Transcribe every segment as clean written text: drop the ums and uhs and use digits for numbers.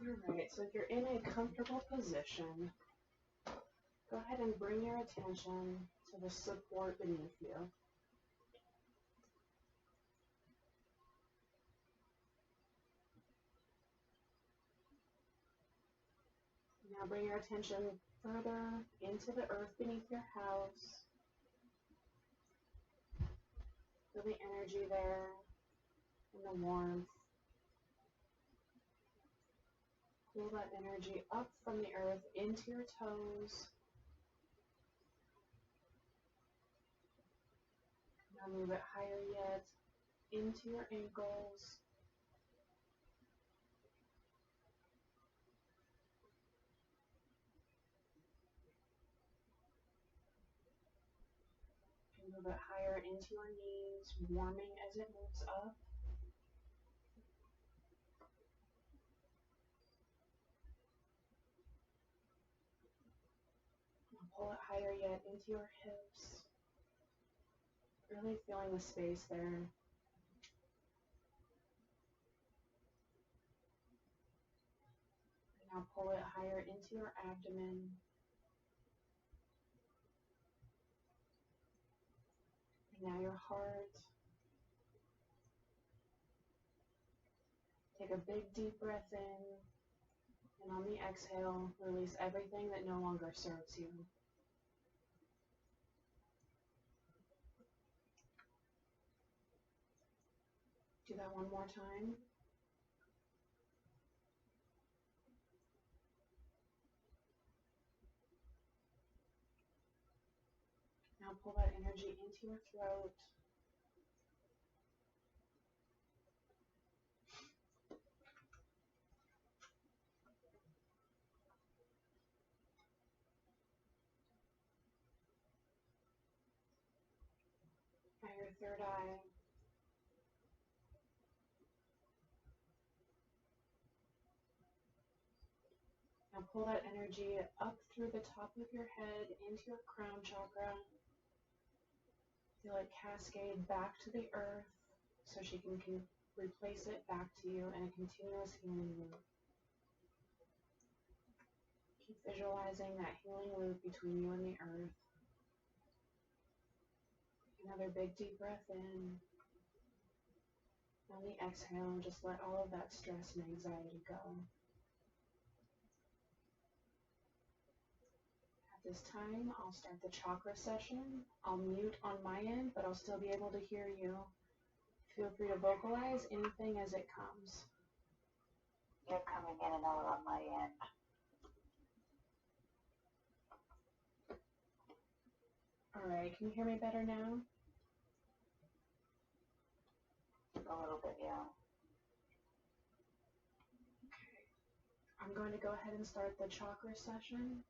Alright, so if you're in a comfortable position, go ahead and bring your attention to the support beneath you. Now bring your attention further into the earth beneath your house. Feel the energy there and the warmth. Feel that energy up from the earth into your toes. Now move it higher yet into your ankles. And move it higher into your knees, warming as it moves up. Pull it higher yet into your hips. Really feeling the space there. And now pull it higher into your abdomen. And now your heart. Take a big deep breath in. And on the exhale, release everything that no longer serves you. Do that one more time. Now pull that energy into your throat. By your third eye. Now pull that energy up through the top of your head into your crown chakra. Feel it cascade back to the earth so she can replace it back to you in a continuous healing loop. Keep visualizing that healing loop between you and the earth. Another big deep breath in. On the exhale, just let all of that stress and anxiety go. At this time, I'll start the chakra session. I'll mute on my end, but I'll still be able to hear you. Feel free to vocalize anything as it comes. You're coming in and out on my end. Alright, can you hear me better now? A little bit, yeah. Okay. I'm going to go ahead and start the chakra session.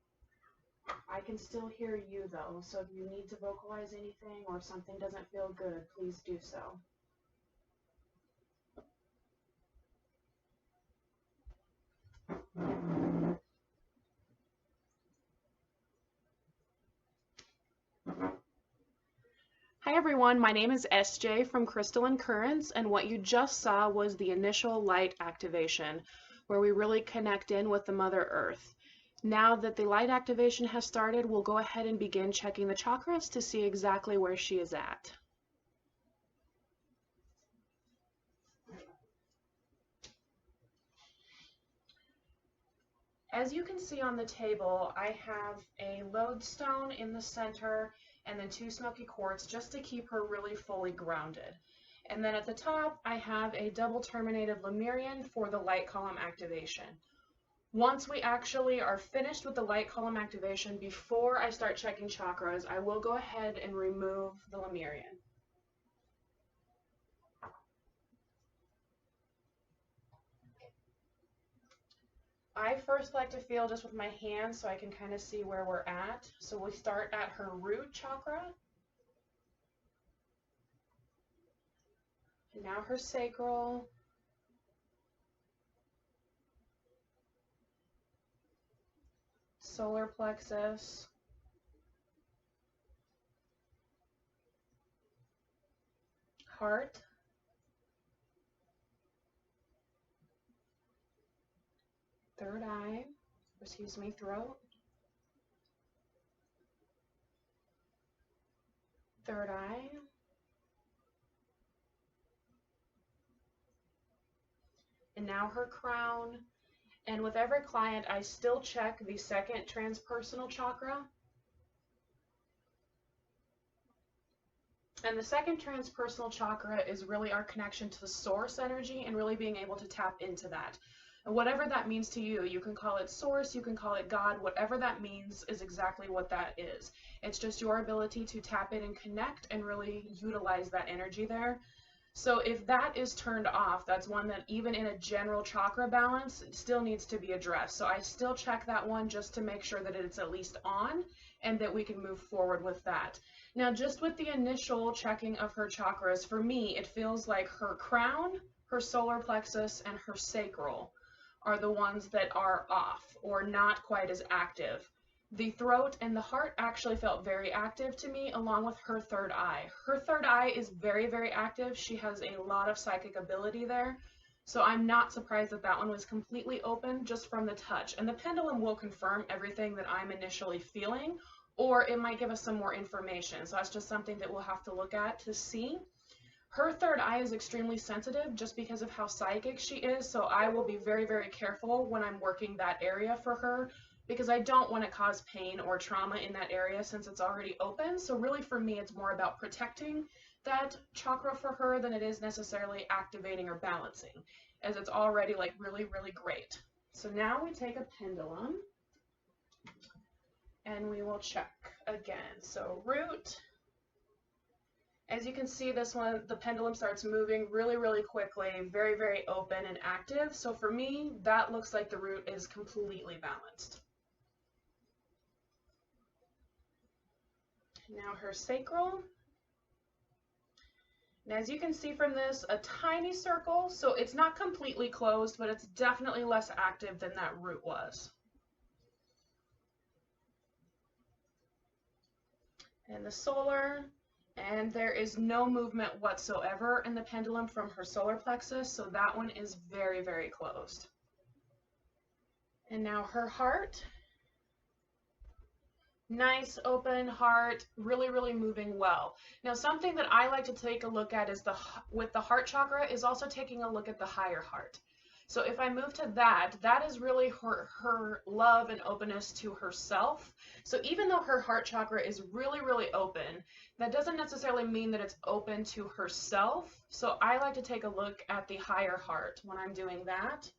I can still hear you though, so if you need to vocalize anything or if something doesn't feel good, please do so. Hi everyone, my name is SJ from Crystalline Currents, and what you just saw was the initial light activation, where we really connect in with the Mother Earth. Now that the light activation has started, we'll go ahead and begin checking the chakras to see exactly where she is at. As you can see on the table, I have a lodestone in the center and then 2 smoky quartz just to keep her really fully grounded. And then at the top, I have a double terminated Lemurian for the light column activation. Once we actually are finished with the light column activation, before I start checking chakras, I will go ahead and remove the Lemurian. I first like to feel just with my hands so I can kind of see where we're at. So we start at her root chakra. And now her sacral. Solar plexus. Heart. third eye, throat, third eye, and now her crown. And with every client, I still check the second transpersonal chakra. And the second transpersonal chakra is really our connection to the source energy and really being able to tap into that. And whatever that means to you, you can call it source, you can call it God, whatever that means is exactly what that is. It's just your ability to tap in and connect and really utilize that energy there. So if that is turned off, that's one that even in a general chakra balance still needs to be addressed. So I still check that one just to make sure that it's at least on and that we can move forward with that. Now, just with the initial checking of her chakras, for me, it feels like her crown, her solar plexus, and her sacral are the ones that are off or not quite as active. The throat and the heart actually felt very active to me, along with her third eye. Her third eye is very, very active. She has a lot of psychic ability there. So I'm not surprised that that one was completely open just from the touch. And the pendulum will confirm everything that I'm initially feeling, or it might give us some more information. So that's just something that we'll have to look at to see. Her third eye is extremely sensitive just because of how psychic she is. So I will be very, very careful when I'm working that area for her, because I don't want to cause pain or trauma in that area since it's already open. So really for me, it's more about protecting that chakra for her than it is necessarily activating or balancing, as it's already like really, really great. So now we take a pendulum and we will check again. So root, as you can see, this one, the pendulum starts moving really, really quickly, very, very open and active. So for me, that looks like the root is completely balanced. Now her sacral. And as you can see from this, a tiny circle, so it's not completely closed, but it's definitely less active than that root was. And the solar, and there is no movement whatsoever in the pendulum from her solar plexus, so that one is very, very closed. And now her heart. Nice open heart, really, really moving well. Now, something that I like to take a look at is with the heart chakra is also taking a look at the higher heart. So if I move to that, that is really her love and openness to herself. So even though her heart chakra is really, really open, that doesn't necessarily mean that it's open to herself. So I like to take a look at the higher heart when I'm doing that.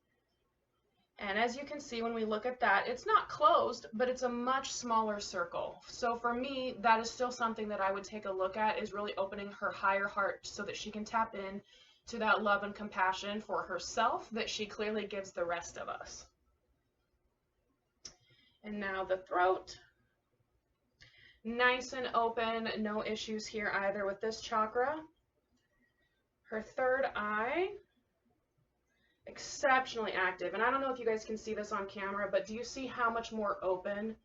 And as you can see, when we look at that, it's not closed, but it's a much smaller circle. So for me, that is still something that I would take a look at, is really opening her higher heart so that she can tap in to that love and compassion for herself that she clearly gives the rest of us. And now the throat. Nice and open, no issues here either with this chakra. Her third eye. Exceptionally active, and I don't know if you guys can see this on camera, but do you see how much more open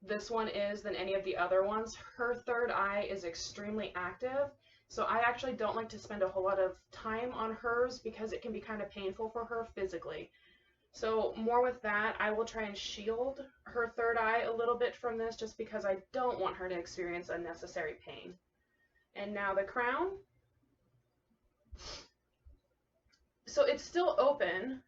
this one is than any of the other ones? Her third eye is extremely active, so I actually don't like to spend a whole lot of time on hers because it can be kind of painful for her physically. So more with that, I will try and shield her third eye a little bit from this just because I don't want her to experience unnecessary pain. And now the crown. So it's still open,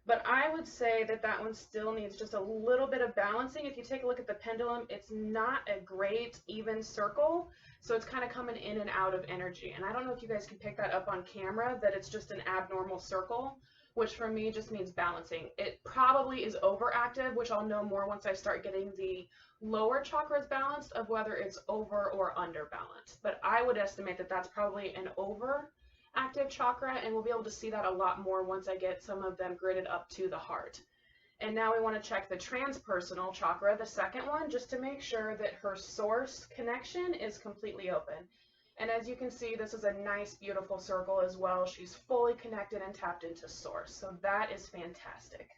but I would say that that one still needs just a little bit of balancing. If you take a look at the pendulum, it's not a great even circle, so it's kind of coming in and out of energy. And I don't know if you guys can pick that up on camera, that it's just an abnormal circle, which for me just means balancing. It probably is overactive, which I'll know more once I start getting the lower chakras balanced of whether it's over or under balanced. But I would estimate that that's probably an over active chakra, and we'll be able to see that a lot more once I get some of them gridded up to the heart. And now we want to check the transpersonal chakra, the second one, just to make sure that her source connection is completely open. And as you can see, this is a nice, beautiful circle as well. She's fully connected and tapped into source, so that is fantastic.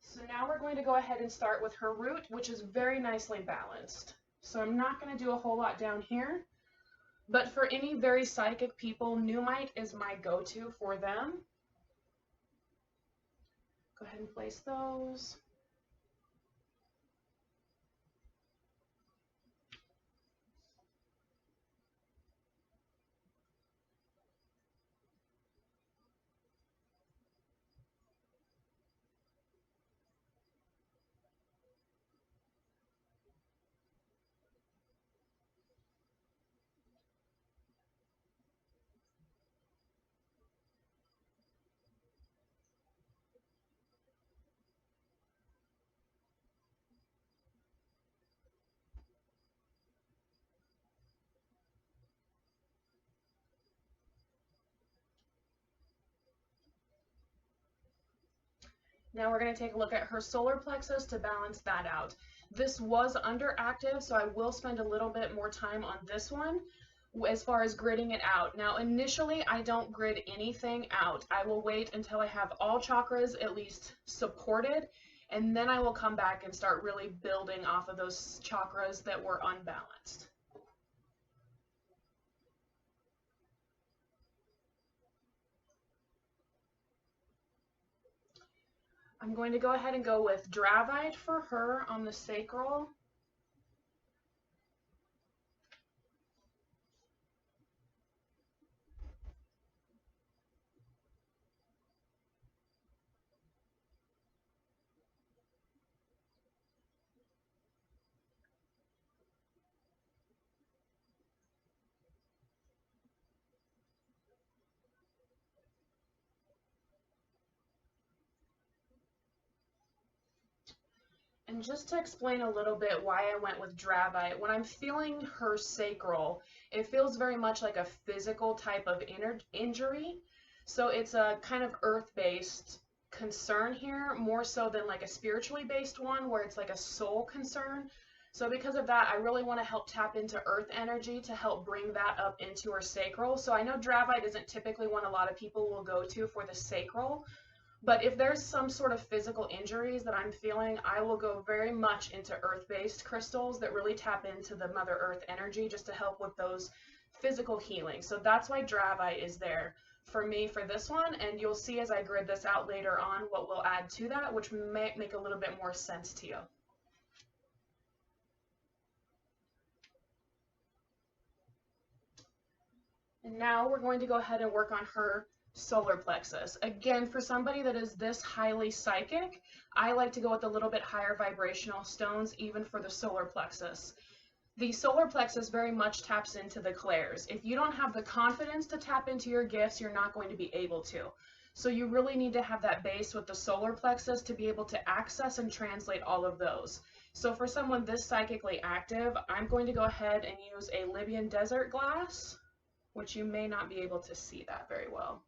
So now we're going to go ahead and start with her root, which is very nicely balanced. So I'm not going to do a whole lot down here. But for any very psychic people, Pneumite is my go-to for them. Go ahead and place those. Now we're going to take a look at her solar plexus to balance that out. This was underactive, so I will spend a little bit more time on this one as far as gridding it out. Now initially I don't grid anything out. I will wait until I have all chakras at least supported, and then I will come back and start really building off of those chakras that were unbalanced. I'm going to go ahead and go with Dravite for her on the sacral. And just to explain a little bit why I went with Dravite, when I'm feeling her sacral, it feels very much like a physical type of injury. So it's a kind of earth-based concern here, more so than like a spiritually based one where it's like a soul concern. So because of that, I really want to help tap into earth energy to help bring that up into her sacral. So I know Dravite isn't typically one a lot of people will go to for the sacral, but if there's some sort of physical injuries that I'm feeling, I will go very much into earth-based crystals that really tap into the Mother Earth energy just to help with those physical healing. So that's why Dravite is there for me for this one, and you'll see as I grid this out later on what we'll add to that, which may make a little bit more sense to you. And now we're going to go ahead and work on her solar plexus. Again, for somebody that is this highly psychic, I like to go with a little bit higher vibrational stones even for the solar plexus. The solar plexus very much taps into the clairs. If you don't have the confidence to tap into your gifts, you're not going to be able to. So you really need to have that base with the solar plexus to be able to access and translate all of those. So for someone this psychically active, I'm going to go ahead and use a Libyan desert glass, which you may not be able to see that very well.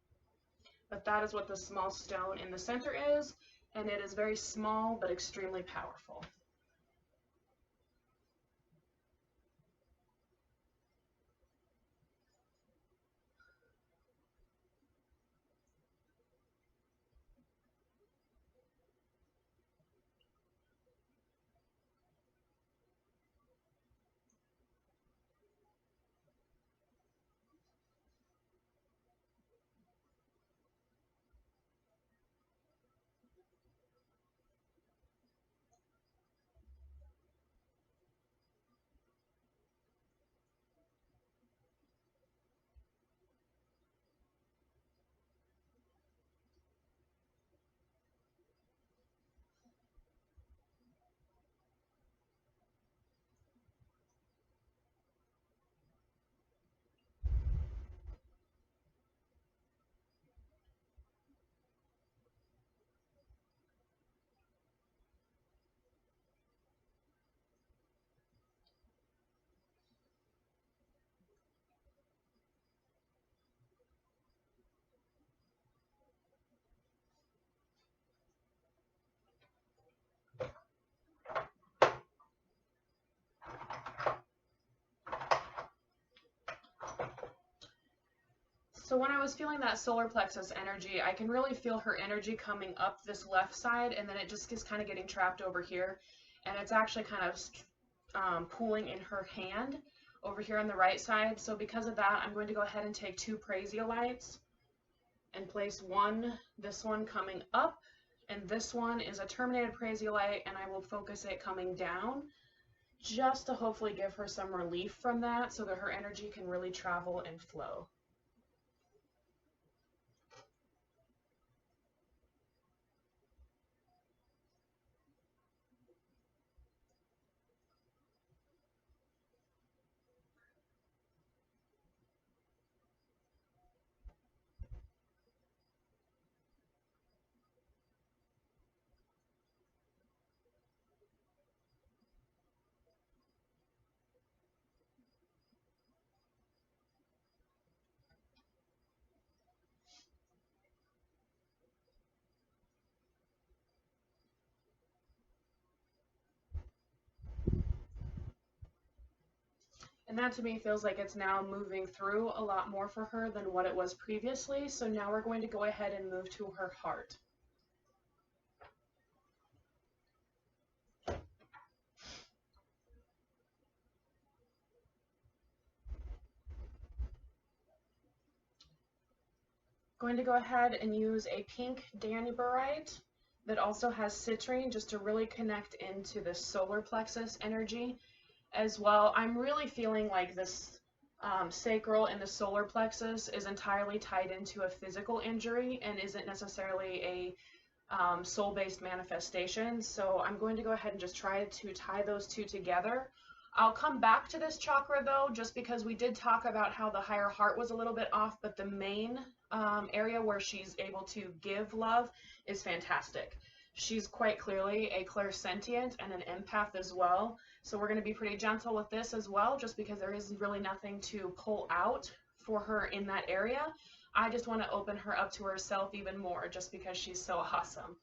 But that is what the small stone in the center is, and it is very small but extremely powerful. So when I was feeling that solar plexus energy, I can really feel her energy coming up this left side, and then it just is kind of getting trapped over here. And it's actually kind of pooling in her hand over here on the right side. So because of that, I'm going to go ahead and take two Prasiolites and place one, this one coming up, and this one is a terminated prasiolite, and I will focus it coming down just to hopefully give her some relief from that so that her energy can really travel and flow. And that to me feels like it's now moving through a lot more for her than what it was previously. So now we're going to go ahead and move to her heart. Going to go ahead and use a pink danubirite that also has citrine just to really connect into the solar plexus energy as well. I'm really feeling like this sacral and the solar plexus is entirely tied into a physical injury and isn't necessarily a soul-based manifestation. So I'm going to go ahead and just try to tie those two together. I'll come back to this chakra though, just because we did talk about how the higher heart was a little bit off, but the main area where she's able to give love is fantastic. She's quite clearly a clairsentient and an empath as well. So we're going to be pretty gentle with this as well, just because there is really nothing to pull out for her in that area. I just want to open her up to herself even more, just because she's so awesome.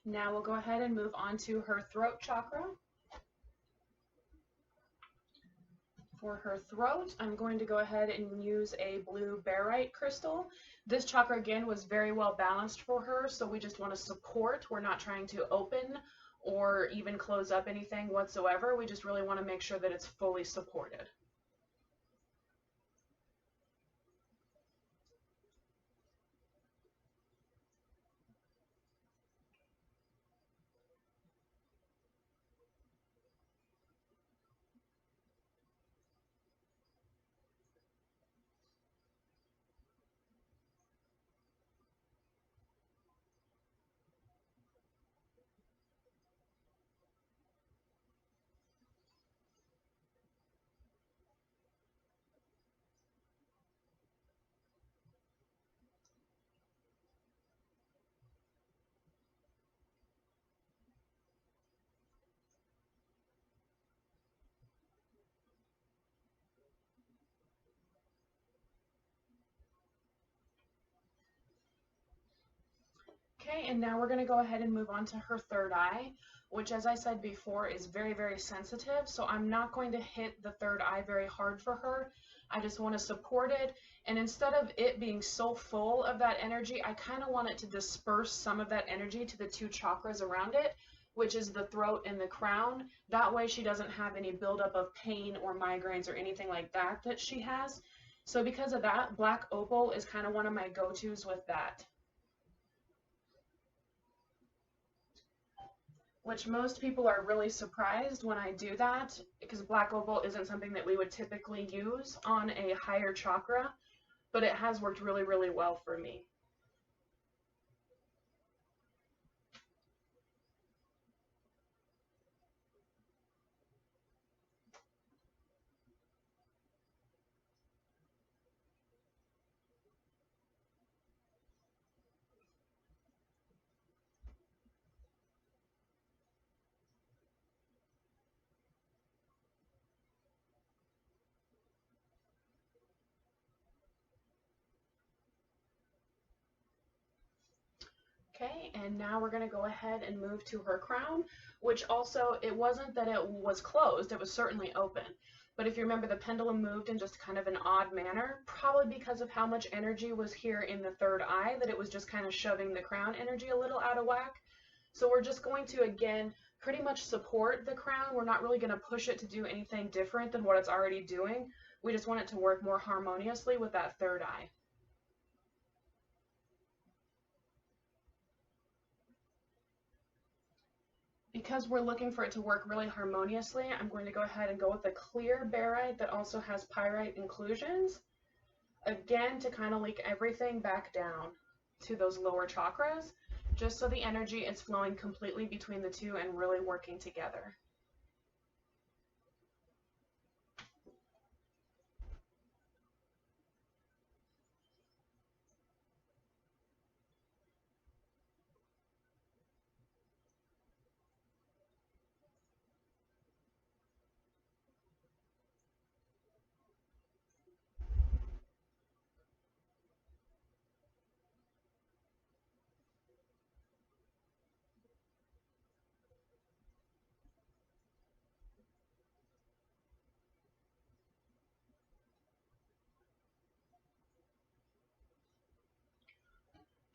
Now we'll go ahead and move on to her throat chakra. For her throat, I'm going to go ahead and use a blue barite crystal. This chakra, again, was very well balanced for her, so we just want to support. We're not trying to open or even close up anything whatsoever. We just really want to make sure that it's fully supported. Okay, and now we're going to go ahead and move on to her third eye, which, as I said before, is very, very sensitive. So I'm not going to hit the third eye very hard for her. I just want to support it. And instead of it being so full of that energy, I kind of want it to disperse some of that energy to the two chakras around it, which is the throat and the crown. That way she doesn't have any buildup of pain or migraines or anything like that that she has. So because of that, black opal is kind of one of my go-tos with that. Which most people are really surprised when I do that, because black opal isn't something that we would typically use on a higher chakra, but it has worked really, really well for me. Okay, and now we're going to go ahead and move to her crown, which also, it wasn't that it was closed, it was certainly open. But if you remember, the pendulum moved in just kind of an odd manner, probably because of how much energy was here in the third eye, that it was just kind of shoving the crown energy a little out of whack. So we're just going to, again, pretty much support the crown. We're not really going to push it to do anything different than what it's already doing. We just want it to work more harmoniously with that third eye. Because we're looking for it to work really harmoniously, I'm going to go ahead and go with a clear barite that also has pyrite inclusions, again to kind of leak everything back down to those lower chakras, just so the energy is flowing completely between the two and really working together.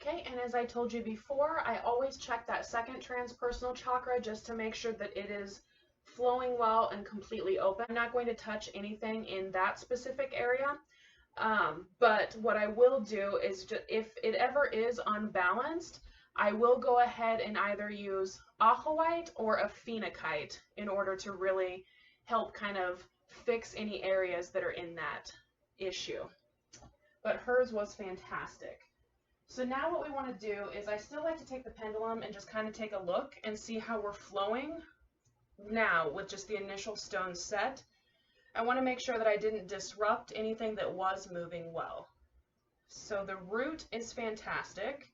Okay, and as I told you before, I always check that second transpersonal chakra just to make sure that it is flowing well and completely open. I'm not going to touch anything in that specific area, but what I will do is, if it ever is unbalanced, I will go ahead and either use aquaite or a phenakite in order to really help kind of fix any areas that are in that issue. But hers was fantastic. So now what we want to do is, I still like to take the pendulum and just kind of take a look and see how we're flowing now with just the initial stones set. I want to make sure that I didn't disrupt anything that was moving well. So the root is fantastic.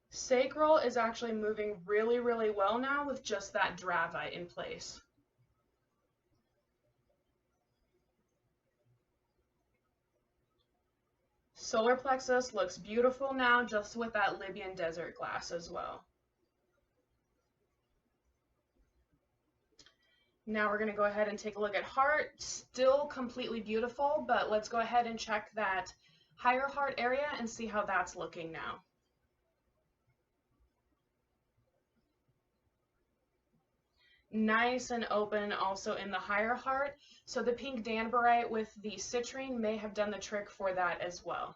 Sacral is actually moving really, really well now with just that dravite in place. Solar plexus looks beautiful now, just with that Libyan desert glass as well. Now we're going to go ahead and take a look at heart. Still completely beautiful, but let's go ahead and check that higher heart area and see how that's looking now. Nice and open also in the higher heart. So the pink danbarite with the citrine may have done the trick for that as well.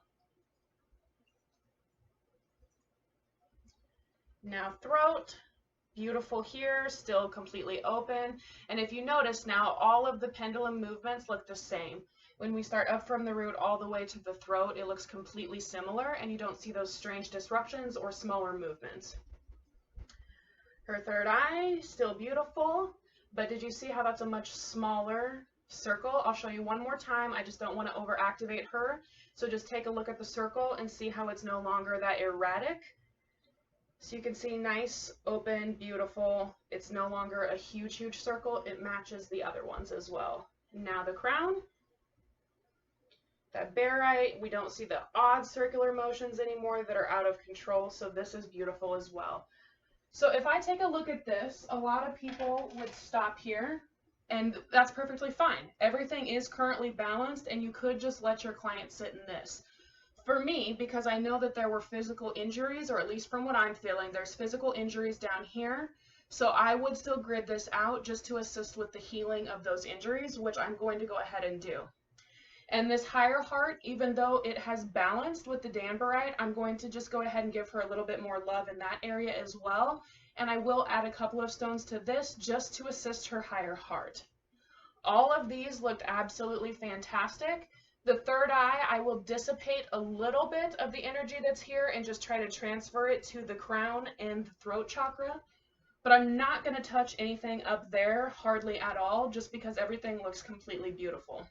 Now throat, beautiful here, still completely open. And if you notice now, all of the pendulum movements look the same. When we start up from the root all the way to the throat, it looks completely similar, and you don't see those strange disruptions or smaller movements. Her third eye, still beautiful, but did you see how that's a much smaller circle? I'll show you one more time. I just don't want to overactivate her. So just take a look at the circle and see how it's no longer that erratic. So you can see nice, open, beautiful. It's no longer a huge, huge circle. It matches the other ones as well. Now the crown. That barite, we don't see the odd circular motions anymore that are out of control, so this is beautiful as well. So if I take a look at this, a lot of people would stop here, and that's perfectly fine. Everything is currently balanced, and you could just let your client sit in this. For me, because I know that there were physical injuries, or at least from what I'm feeling, there's physical injuries down here, so I would still grid this out just to assist with the healing of those injuries, which I'm going to go ahead and do. And this higher heart, even though it has balanced with the danbarite, I'm going to just go ahead and give her a little bit more love in that area as well. And I will add a couple of stones to this just to assist her higher heart. All of these looked absolutely fantastic. The third eye, I will dissipate a little bit of the energy that's here and just try to transfer it to the crown and the throat chakra. But I'm not going to touch anything up there, hardly at all, just because everything looks completely beautiful.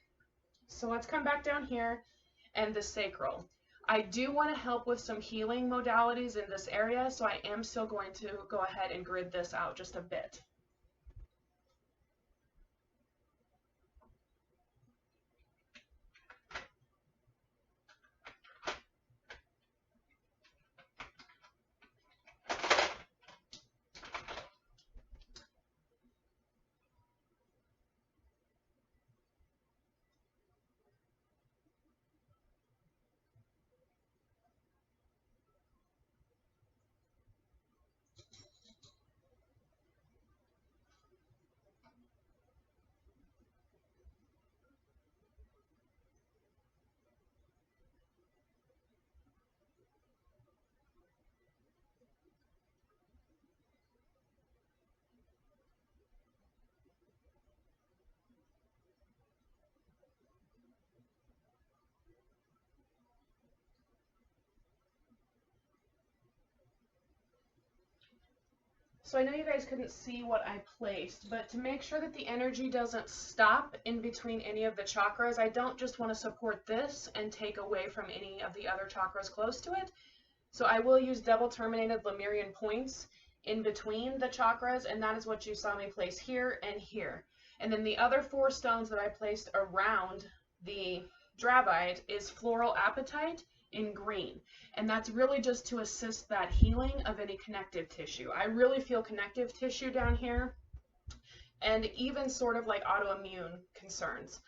So let's come back down here and the sacral. I do want to help with some healing modalities in this area, so I am still going to go ahead and grid this out just a bit. So I know you guys couldn't see what I placed, but to make sure that the energy doesn't stop in between any of the chakras, I don't just want to support this and take away from any of the other chakras close to it. So I will use double terminated Lemurian points in between the chakras, and that is what you saw me place here and here. And then the other 4 stones that I placed around the dravite is floral apatite in green. And that's really just to assist that healing of any connective tissue. I really feel connective tissue down here, and even sort of like autoimmune concerns.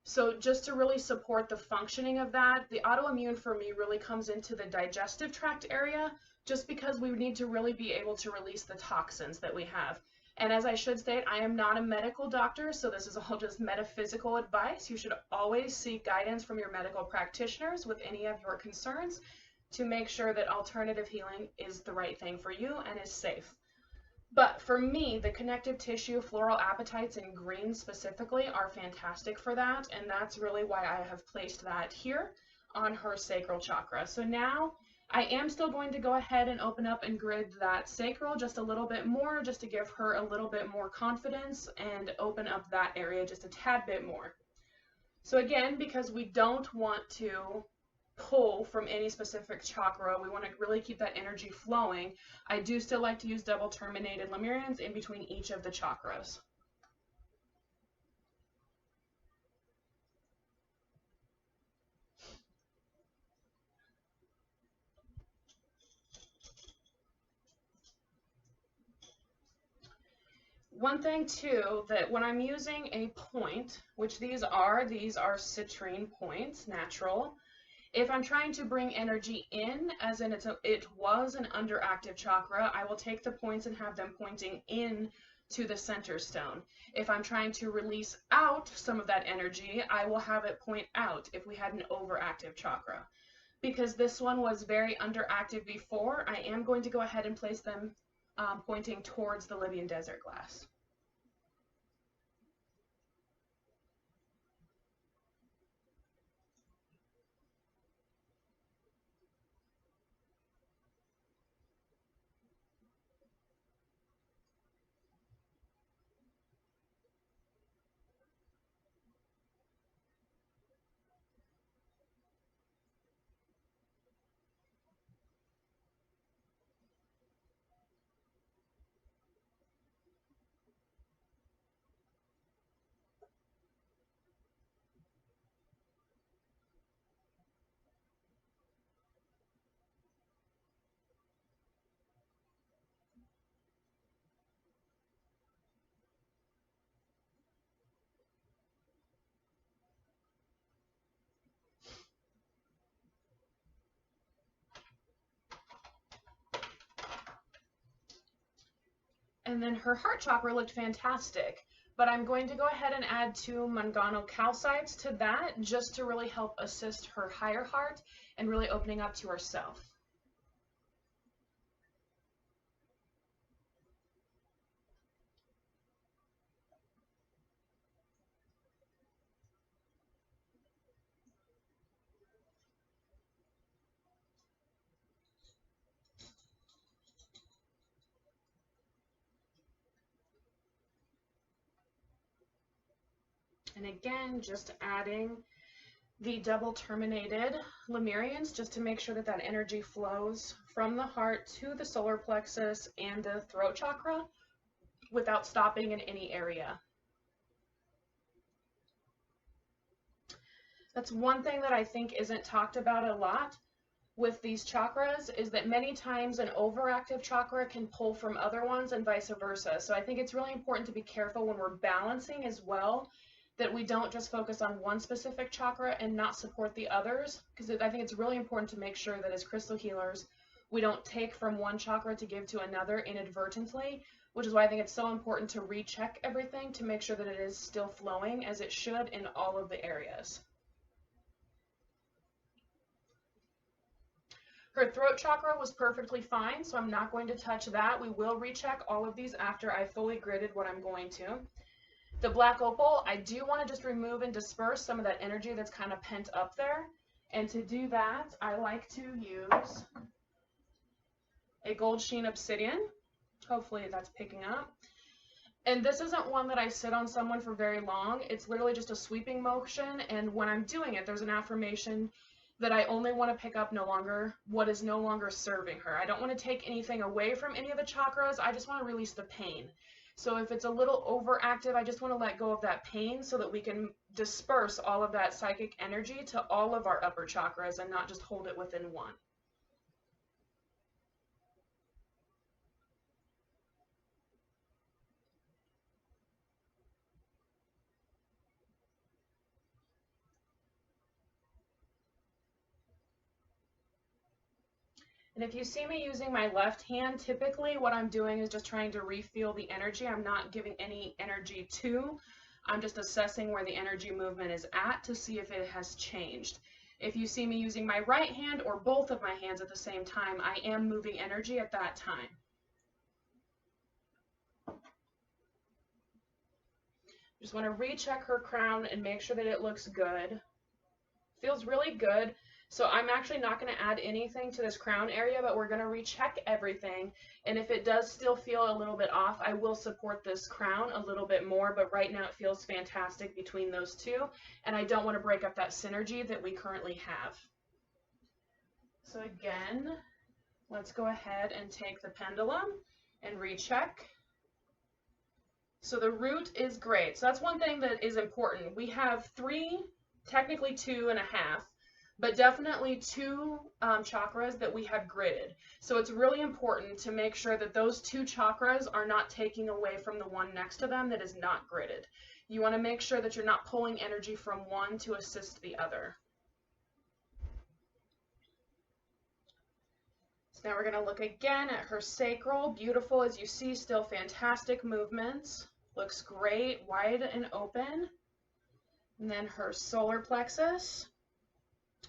So just to really support the functioning of that, the autoimmune for me really comes into the digestive tract area, just because we need to really be able to release the toxins that we have. And as I should state, I am not a medical doctor, so this is all just metaphysical advice. You should always seek guidance from your medical practitioners with any of your concerns to make sure that alternative healing is the right thing for you and is safe. But for me, the connective tissue, floral apatites in green specifically, are fantastic for that, and that's really why I have placed that here on her sacral chakra. So now I am still going to go ahead and open up and grid that sacral just a little bit more, just to give her a little bit more confidence and open up that area just a tad bit more. So again, because we don't want to pull from any specific chakra, we want to really keep that energy flowing, I do still like to use double terminated Lemurians in between each of the chakras. One thing too, that when I'm using a point, which these are citrine points, natural. If I'm trying to bring energy in, as in it was an underactive chakra, I will take the points and have them pointing in to the center stone. If I'm trying to release out some of that energy, I will have it point out if we had an overactive chakra. Because this one was very underactive before, I am going to go ahead and place them pointing towards the Libyan desert glass. And then her heart chakra looked fantastic, but I'm going to go ahead and add 2 Mangano calcites to that, just to really help assist her higher heart and really opening up to herself. And again, just adding the double terminated Lemurians just to make sure that that energy flows from the heart to the solar plexus and the throat chakra without stopping in any area. That's one thing that I think isn't talked about a lot with these chakras, is that many times an overactive chakra can pull from other ones and vice versa. So I think it's really important to be careful when we're balancing as well, that we don't just focus on one specific chakra and not support the others, because I think it's really important to make sure that as crystal healers, we don't take from one chakra to give to another inadvertently, which is why I think it's so important to recheck everything to make sure that it is still flowing as it should in all of the areas. Her throat chakra was perfectly fine, so I'm not going to touch that. We will recheck all of these after I fully gridded what I'm going to. The black opal, I do want to just remove and disperse some of that energy that's kind of pent up there. And to do that, I like to use a gold sheen obsidian. Hopefully that's picking up. And this isn't one that I sit on someone for very long. It's literally just a sweeping motion, and when I'm doing it, there's an affirmation that I only want to pick up what is no longer serving her. I don't want to take anything away from any of the chakras. I just want to release the pain. So if it's a little overactive, I just want to let go of that pain so that we can disperse all of that psychic energy to all of our upper chakras and not just hold it within one. And if you see me using my left hand, typically what I'm doing is just trying to refuel the energy. I'm not giving any energy to. I'm just assessing where the energy movement is at to see if it has changed. If you see me using my right hand or both of my hands at the same time, I am moving energy at that time. Just want to recheck her crown and make sure that it looks good. Feels really good. So I'm actually not going to add anything to this crown area, but we're going to recheck everything. And if it does still feel a little bit off, I will support this crown a little bit more, but right now it feels fantastic between those two. And I don't want to break up that synergy that we currently have. So again, let's go ahead and take the pendulum and recheck. So the root is great. So that's one thing that is important. We have 3, technically 2.5. But definitely 2 chakras that we have gridded. So it's really important to make sure that those 2 chakras are not taking away from the one next to them that is not gridded. You want to make sure that you're not pulling energy from one to assist the other. So now we're going to look again at her sacral. Beautiful, as you see, still fantastic movements. Looks great, wide and open. And then her solar plexus.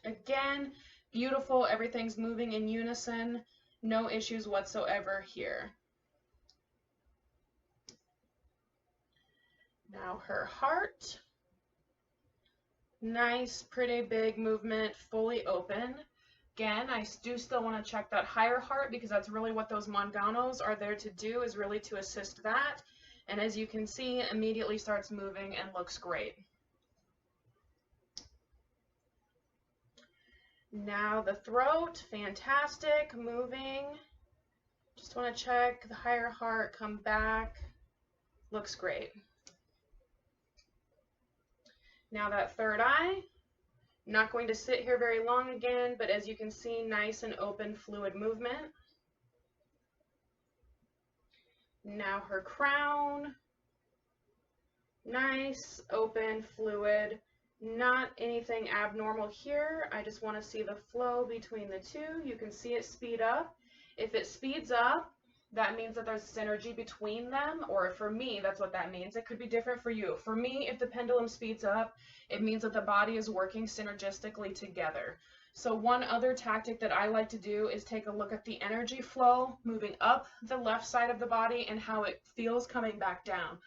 Again, beautiful, everything's moving in unison, no issues whatsoever here. Now her heart, nice, pretty big movement, fully open. Again, I do still want to check that higher heart because that's really what those manganos are there to do, is really to assist that. And as you can see, immediately starts moving and looks great. Now the throat, fantastic, moving. Just want to check the higher heart, come back. Looks great. Now that third eye, not going to sit here very long again, but as you can see, nice and open fluid movement. Now her crown, nice, open, fluid. Not anything abnormal here. I just want to see the flow between the two. You can see it speed up. If it speeds up, that means that there's synergy between them, or for me, that's what that means. It could be different for you. For me, if the pendulum speeds up, it means that the body is working synergistically together. So one other tactic that I like to do is take a look at the energy flow moving up the left side of the body and how it feels coming back down.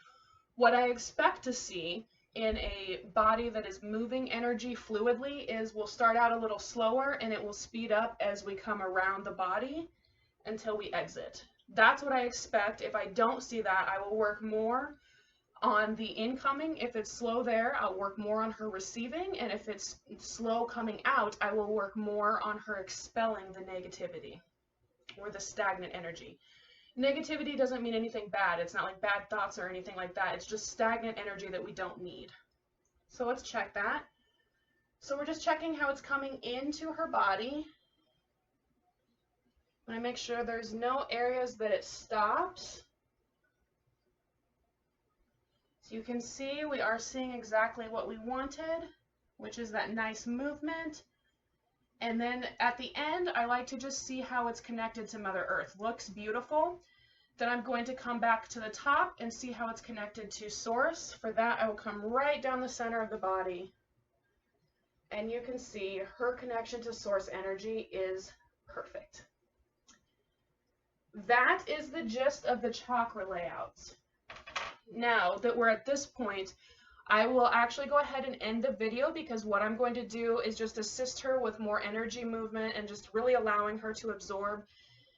What I expect to see in a body that is moving energy fluidly is we'll start out a little slower and it will speed up as we come around the body until we exit. That's what I expect. If I don't see that, I will work more on the incoming. If it's slow there, I'll work more on her receiving, and if it's slow coming out, I will work more on her expelling the negativity or the stagnant energy. Negativity doesn't mean anything bad. It's not like bad thoughts or anything like that. It's just stagnant energy that we don't need. So let's check that. So we're just checking how it's coming into her body. I'm going to make sure there's no areas that it stops. So you can see we are seeing exactly what we wanted, which is that nice movement. And then at the end, I like to just see how it's connected to Mother Earth. Looks beautiful. Then I'm going to come back to the top and see how it's connected to Source. For that, I will come right down the center of the body. And you can see her connection to Source energy is perfect. That is the gist of the chakra layouts. Now that we're at this point, I will actually go ahead and end the video because what I'm going to do is just assist her with more energy movement and just really allowing her to absorb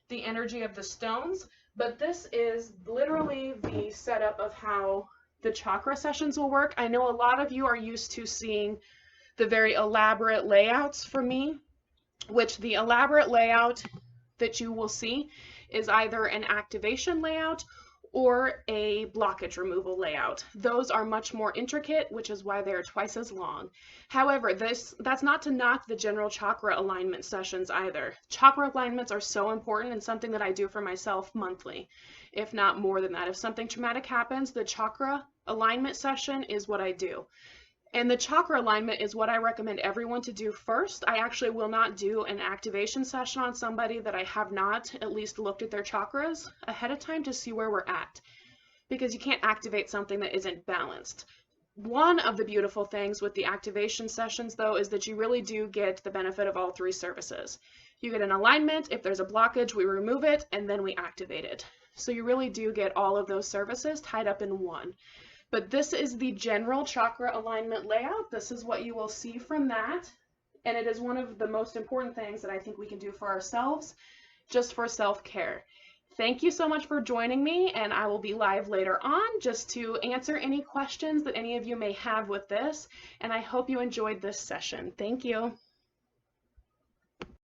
the energy of the stones. But this is literally the setup of how the chakra sessions will work. I know a lot of you are used to seeing the very elaborate layouts from me, which the elaborate layout that you will see is either an activation layout or a blockage removal layout. Those are much more intricate, which is why they are twice as long. However, that's not to knock the general chakra alignment sessions either. Chakra alignments are so important and something that I do for myself monthly, if not more than that. If something traumatic happens, the chakra alignment session is what I do. And the chakra alignment is what I recommend everyone to do first. I actually will not do an activation session on somebody that I have not at least looked at their chakras ahead of time to see where we're at, because you can't activate something that isn't balanced. One of the beautiful things with the activation sessions, though, is that you really do get the benefit of all three services. You get an alignment. If there's a blockage, we remove it, and then we activate it. So you really do get all of those services tied up in one. But this is the general chakra alignment layout. This is what you will see from that. And it is one of the most important things that I think we can do for ourselves, just for self-care. Thank you so much for joining me, and I will be live later on just to answer any questions that any of you may have with this. And I hope you enjoyed this session. Thank you.